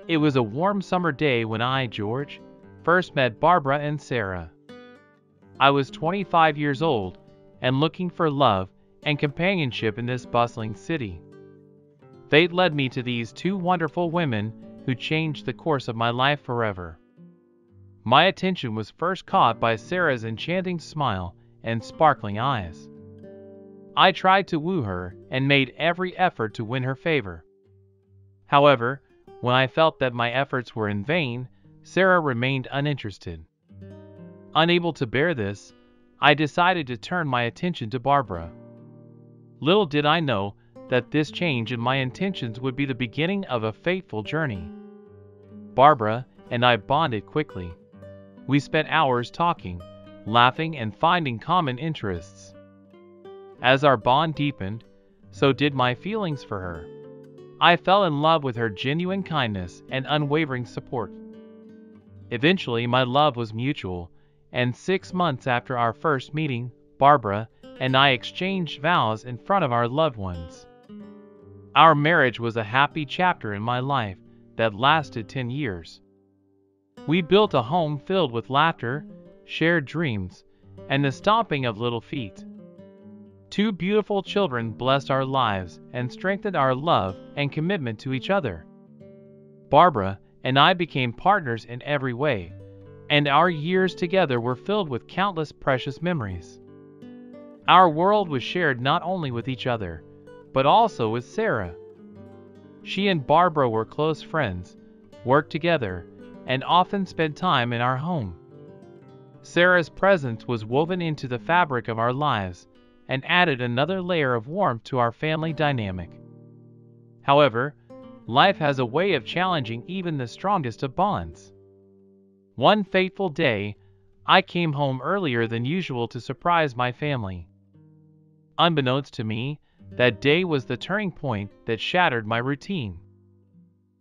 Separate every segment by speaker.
Speaker 1: It was a warm summer day when I, George, first met Barbara and Sarah. I was 25 years old and looking for love and companionship in this bustling city. Fate led me to these two wonderful women who changed the course of my life forever. My attention was first caught by Sarah's enchanting smile and sparkling eyes. I tried to woo her and made every effort to win her favor. However, when I felt that my efforts were in vain, Sarah remained uninterested. Unable to bear this, I decided to turn my attention to Barbara. Little did I know that this change in my intentions would be the beginning of a fateful journey. Barbara and I bonded quickly. We spent hours talking, laughing, and finding common interests. As our bond deepened, so did my feelings for her. I fell in love with her genuine kindness and unwavering support. Eventually, my love was mutual, and 6 months after our first meeting, Barbara and I exchanged vows in front of our loved ones. Our marriage was a happy chapter in my life that lasted 10 years. We built a home filled with laughter, shared dreams, and the stomping of little feet. 2 beautiful children blessed our lives and strengthened our love and commitment to each other. Barbara and I became partners in every way, and our years together were filled with countless precious memories. Our world was shared not only with each other, but also with Sarah. She and Barbara were close friends, worked together, and often spent time in our home. Sarah's presence was woven into the fabric of our lives and added another layer of warmth to our family dynamic. However, life has a way of challenging even the strongest of bonds. One fateful day, I came home earlier than usual to surprise my family. Unbeknownst to me, that day was the turning point that shattered my routine.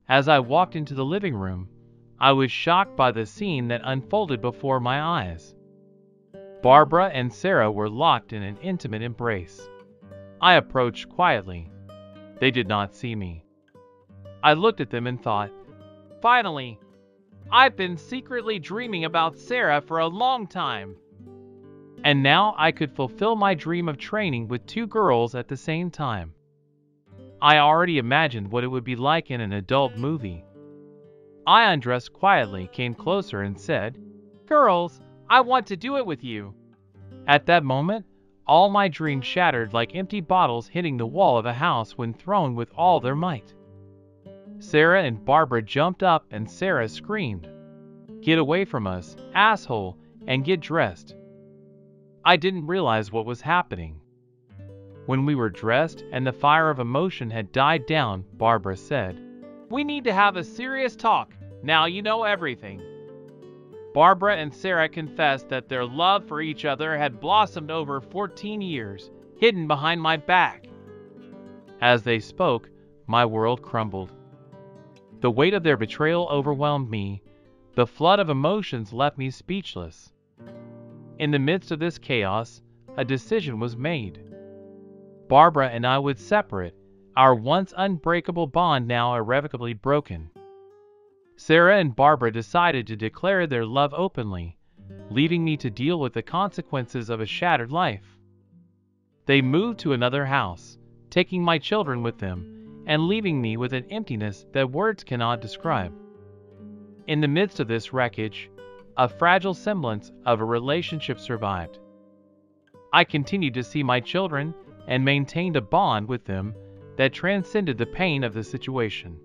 Speaker 1: As I walked into the living room, I was shocked by the scene that unfolded before my eyes. Barbara and Sarah were locked in an intimate embrace. I approached quietly. They did not see me. I looked at them and thought, "Finally! I've been secretly dreaming about Sarah for a long time." And now I could fulfill my dream of training with 2 girls at the same time. I already imagined what it would be like in an adult movie. I undressed quietly, came closer, and said, "Girls, I want to do it with you." At that moment, all my dreams shattered like empty bottles hitting the wall of a house when thrown with all their might. Sarah and Barbara jumped up and Sarah screamed, "Get away from us, asshole, and get dressed." I didn't realize what was happening. When we were dressed and the fire of emotion had died down, Barbara said, "We need to have a serious talk, now you know everything." Barbara and Sarah confessed that their love for each other had blossomed over 14 years, hidden behind my back. As they spoke, my world crumbled. The weight of their betrayal overwhelmed me. The flood of emotions left me speechless. In the midst of this chaos, a decision was made. Barbara and I would separate, our once unbreakable bond now irrevocably broken. Sarah and Barbara decided to declare their love openly, leaving me to deal with the consequences of a shattered life. They moved to another house, taking my children with them, and leaving me with an emptiness that words cannot describe. In the midst of this wreckage, a fragile semblance of a relationship survived. I continued to see my children and maintained a bond with them that transcended the pain of the situation.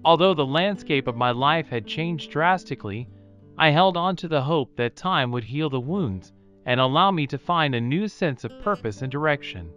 Speaker 1: Although the landscape of my life had changed drastically, I held on to the hope that time would heal the wounds and allow me to find a new sense of purpose and direction.